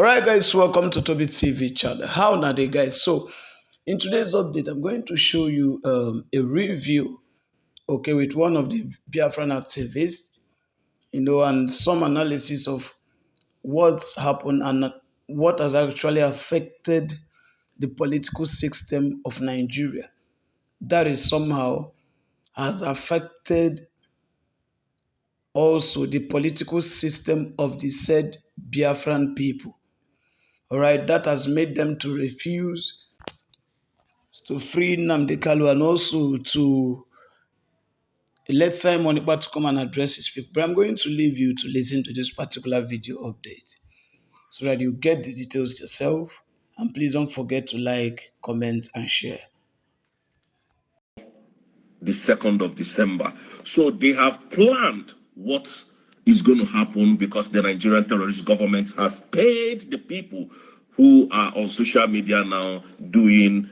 Alright guys, welcome to TOBI TV channel. How now they guys? So in today's update, I'm going to show you a review, okay, with one of the Biafran activists, and some analysis of what's happened and what has actually affected the political system of Nigeria. That is somehow has affected also the political system of the said Biafran people. All right, that has made them to refuse to free Nnamdi Kalu and also to let Simon Ekpa to come and address his people. But I'm going to leave you to listen to this particular video update so that you get the details yourself. And please don't forget to like, comment, and share. The 2nd of December. So they have planned what is going to happen because the Nigerian terrorist government has paid the people who are on social media now doing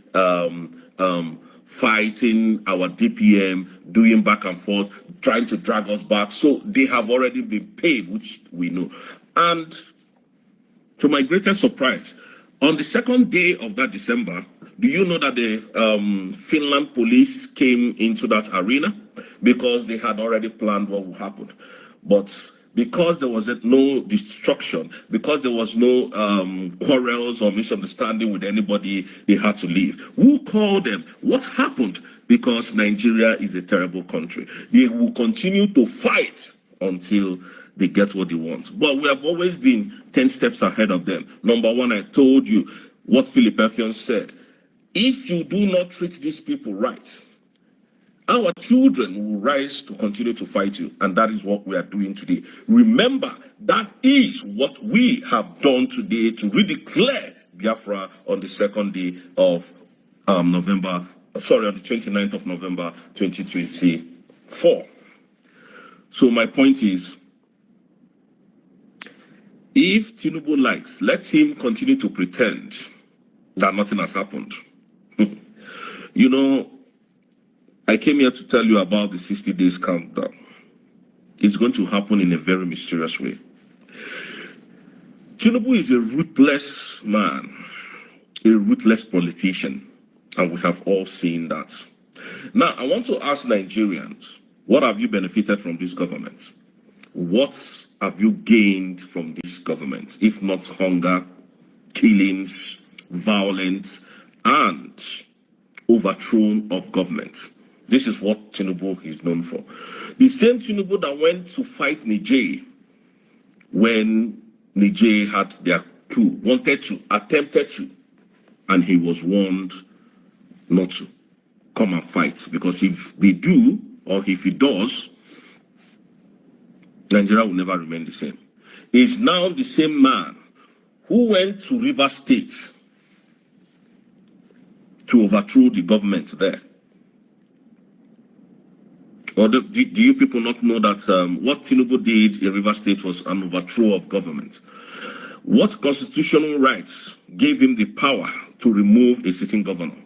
fighting our DPM, doing back and forth, trying to drag us back. So they have already been paid, which we know. And to my greatest surprise, on the second day of that December, do you know that the Finland police came into that arena? Because they had already planned what would happen. But because there was no destruction, because there was no quarrels or misunderstanding with anybody, they had to leave. Who called them? What happened? Because Nigeria is a terrible country. They will continue to fight until they get what they want. But we have always been 10 steps ahead of them. Number one, I told you what Philip Effiong said. If you do not treat these people right, our children will rise to continue to fight you. And that is what we are doing today. Remember, that is what we have done today to redeclare Biafra on the second day of November, sorry, on the 29th of November, 2024. So my point is, if Tinubu likes, let him continue to pretend that nothing has happened. You know, I came here to tell you about the 60 days countdown. It's going to happen in a very mysterious way. Tinubu is a ruthless man, a ruthless politician, and we have all seen that. Now, I want to ask Nigerians, what have you benefited from this government? What have you gained from this government, if not hunger, killings, violence, and overthrow of government? This is what Tinubu is known for. The same Tinubu that went to fight Niger when Niger had their coup, attempted to, and he was warned not to come and fight, because if they do, or if he does, Nigeria will never remain the same. Is now the same man who went to River State to overthrow the government there. Or do you people not know that what Tinubu did in River State was an overthrow of government? What constitutional rights gave him the power to remove a sitting governor?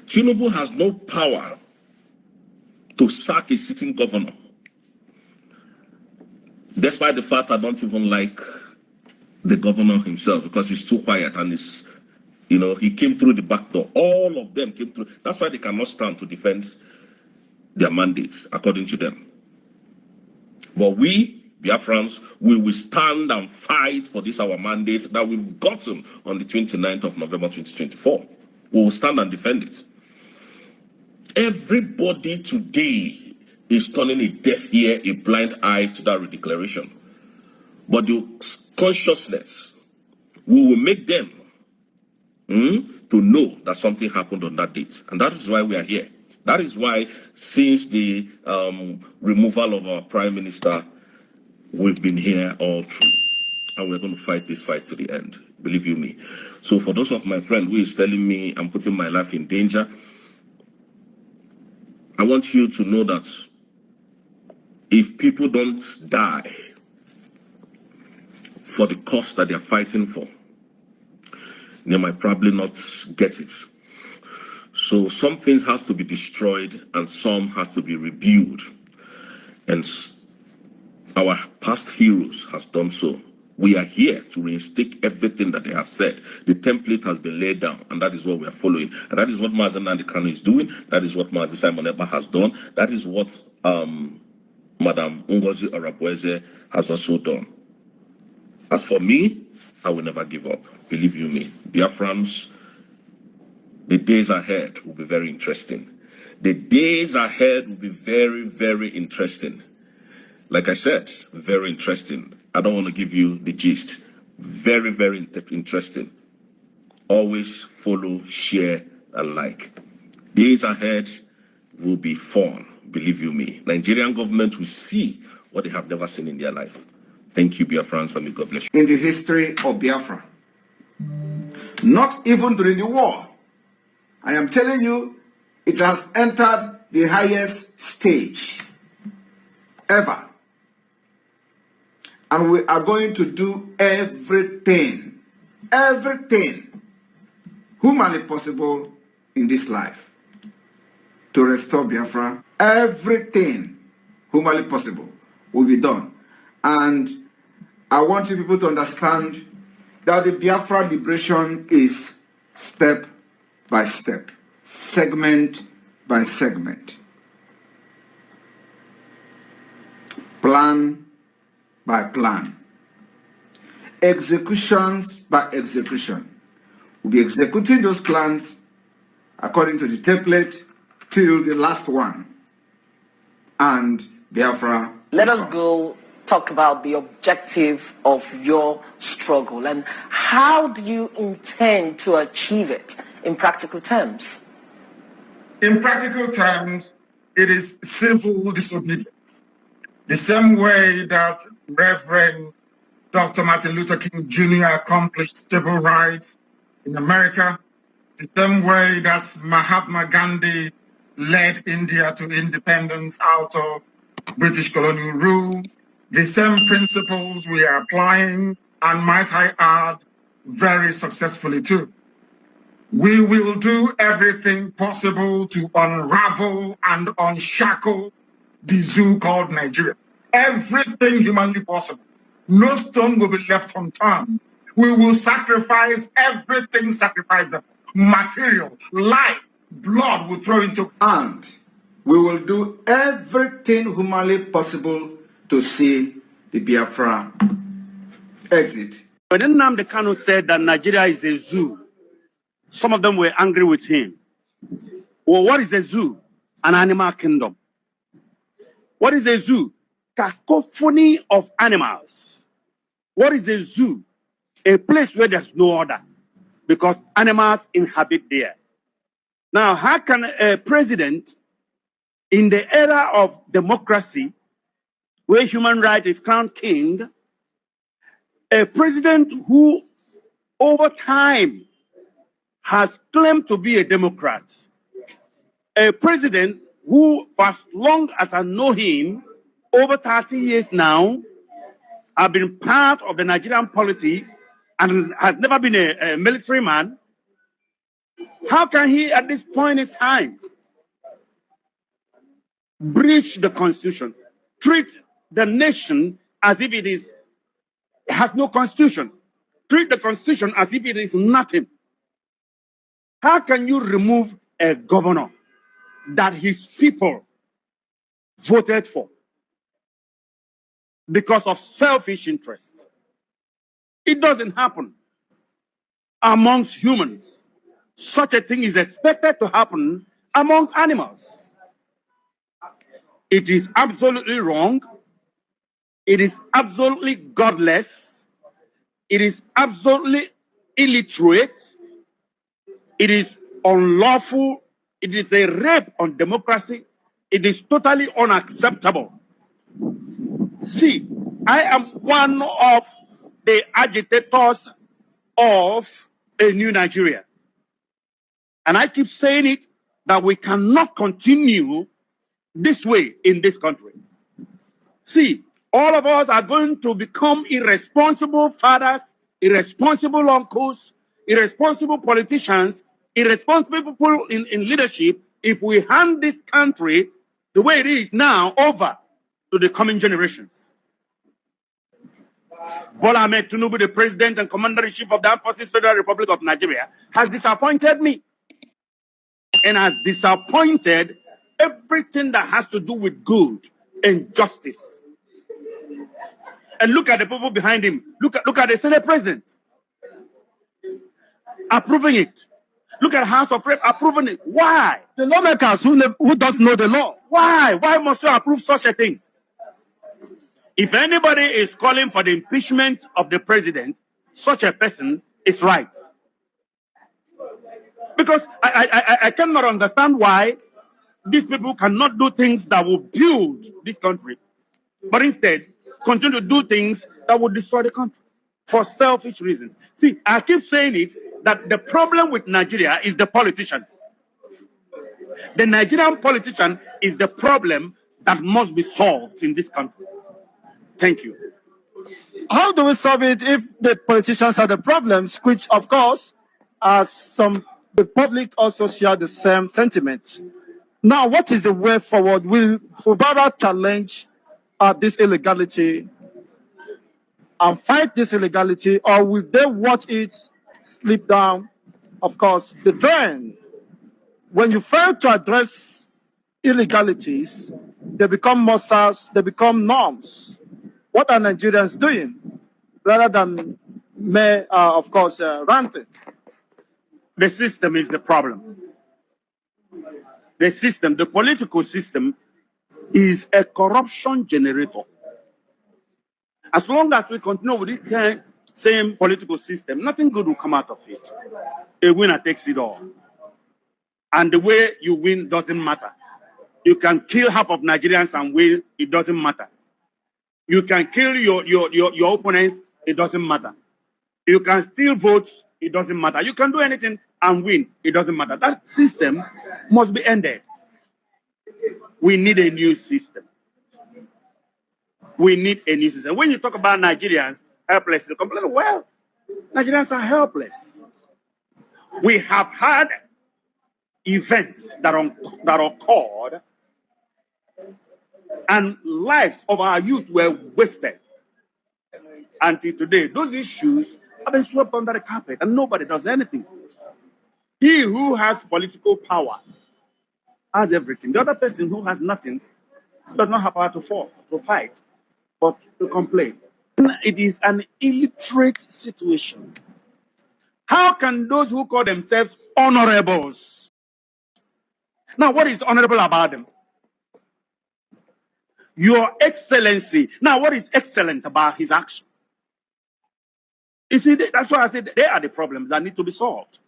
Tinubu has no power to sack a sitting governor, despite the fact I don't even like the governor himself, because he's too quiet and he's, he came through the back door. All of them came through. That's why they cannot stand to defend their mandates, according to them. But we, Biafrans, we will stand and fight for this, our mandate that we've gotten on the 29th of November 2024. We will stand and defend it. Everybody today is turning a deaf ear, a blind eye to that redeclaration. But the consciousness, we will make them to know that something happened on that date. And that is why we are here. That is why, since the removal of our Prime Minister, we've been here all through. And we're going to fight this fight to the end. Believe you me. So for those of my friend who is telling me I'm putting my life in danger, I want you to know that if people don't die for the cause that they're fighting for, they might probably not get it. So some things has to be destroyed and some has to be rebuilt. And our past heroes has done so. We are here to reinstate everything that they have said. The template has been laid down, and that is what we are following. And that is what Mazen Nandekano is doing. That is what Mazen Simon Eba has done. That is what Madam Ngozi Arabweze has also done. As for me, I will never give up. Believe you me. Biafrans, the days ahead will be very interesting. The days ahead will be very, very interesting. Like I said, very interesting. I don't want to give you the gist. Very, very interesting. Always follow, share, and like. Days ahead will be fun. Believe you me. Nigerian government will see what they have never seen in their life. Thank you, Biafrans, and may God bless you. In the history of Biafra, not even during the war, I am telling you, it has entered the highest stage ever. And we are going to do everything humanly possible in this life to restore Biafra. Everything humanly possible will be done. And I want you people to understand that the Biafra liberation is step by step, segment by segment, plan by plan, executions by execution. We'll be executing those plans according to the template till the last one. And Biafra. Let us go talk about the objective of your struggle and how do you intend to achieve it in practical terms? In practical terms, it is civil disobedience. The same way that Reverend Dr. Martin Luther King Jr. accomplished civil rights in America, the same way that Mahatma Gandhi led India to independence out of British colonial rule, the same principles we are applying, and might I add, very successfully too. We will do everything possible to unravel and unshackle the zoo called Nigeria. Everything humanly possible. No stone will be left unturned. We will sacrifice everything sacrificable. Material, life, blood will throw into. And we will do everything humanly possible to see the Biafra exit. When Nnamdi Kanu said that Nigeria is a zoo, some of them were angry with him. Well, what is a zoo? An animal kingdom. What is a zoo? Cacophony of animals. What is a zoo? A place where there's no order, because animals inhabit there. Now, how can a president in the era of democracy, where human right is crowned king, a president who over time has claimed to be a Democrat, a president who, for as long as I know him, over 30 years now, have been part of the Nigerian polity and has never been a military man, how can he at this point in time breach the constitution, treat the nation as if it has no constitution, treat the constitution as if it is nothing? How can you remove a governor that his people voted for because of selfish interest? It doesn't happen amongst humans. Such a thing is expected to happen among animals. It is absolutely wrong. It is absolutely godless. It is absolutely illiterate. It is unlawful. It is a rape on democracy. It is totally unacceptable. See, I am one of the agitators of a new Nigeria. And I keep saying it, that we cannot continue this way in this country. See, all of us are going to become irresponsible fathers, irresponsible uncles, irresponsible politicians, irresponsible people in leadership if we hand this country the way it is now over to the coming generations. Bola Ahmed Tinubu, the president and commander-in-chief of the Armed Forces Federal Republic of Nigeria, has disappointed me and has disappointed everything that has to do with good and justice. And look at the people behind him. Look at the Senate president approving it. Look at House of Rep approving it. Why? The lawmakers who don't know the law. Why? Why must you approve such a thing? If anybody is calling for the impeachment of the president, such a person is right. Because I cannot understand why these people cannot do things that will build this country, but instead continue to do things that will destroy the country for selfish reasons. See, I keep saying it, that the problem with Nigeria is the politician. The Nigerian politician is the problem that must be solved in this country. Thank you. How do we solve it if the politicians are the problems, which of course the public also share the same sentiments? Now, what is the way forward? Will Fubara challenge this illegality and fight this illegality, or will they watch it slip down, of course, the drain? When you fail to address illegalities, they become monsters, they become norms. What are Nigerians doing rather than, of course, ranting? The system is the problem. The system, the political system, is a corruption generator. As long as we continue with this same political system, nothing good will come out of it. A winner takes it all. And the way you win doesn't matter. You can kill half of Nigerians and win, it doesn't matter. You can kill your opponents, it doesn't matter. You can steal votes, it doesn't matter. You can do anything and win, it doesn't matter. That system must be ended. We need a new system. We need a new system. When you talk about Nigerians helpless, you complain, well, Nigerians are helpless. We have had events that occurred, and lives of our youth were wasted. Until today, those issues have been swept under the carpet and nobody does anything. He who has political power has everything. The other person who has nothing does not have power to fight, but to complain. It is an illiterate situation. How can those who call themselves honorables? Now, what is honorable about them? Your Excellency. Now, what is excellent about his action? You see, that's why I said they are the problems that need to be solved.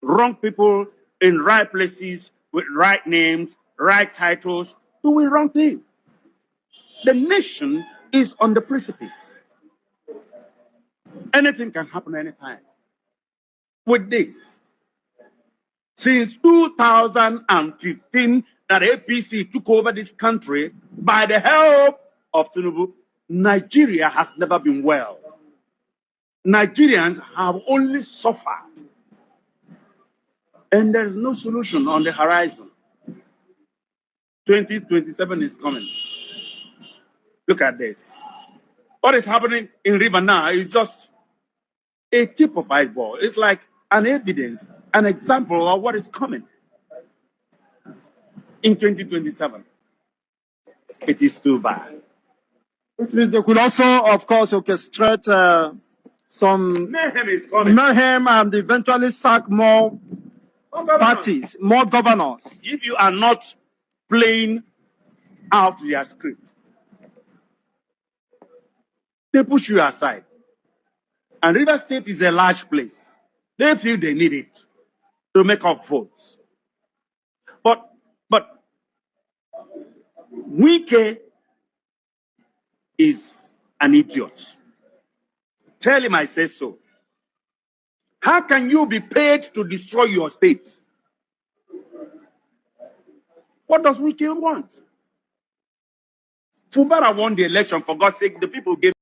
Wrong people in right places with right names, right titles, doing wrong thing. The nation is on the precipice. Anything can happen anytime. With this, since 2015 that APC took over this country, by the help of Tinubu, Nigeria has never been well. Nigerians have only suffered. And there is no solution on the horizon. 2027 is coming. Look at this. What is happening in River now is just a tip of iceberg. It's like an evidence, an example of what is coming in 2027. It is too bad. Which means they could also, of course, orchestrate some Mayhem is coming. mayhem and eventually sack more parties, more governors. If you are not playing out their script, they push you aside. And River State is a large place. They feel they need it to make up votes. But Wike is an idiot. Tell him I say so. How can you be paid to destroy your state? What does Wike want? Fubara won the election, for God's sake, the people gave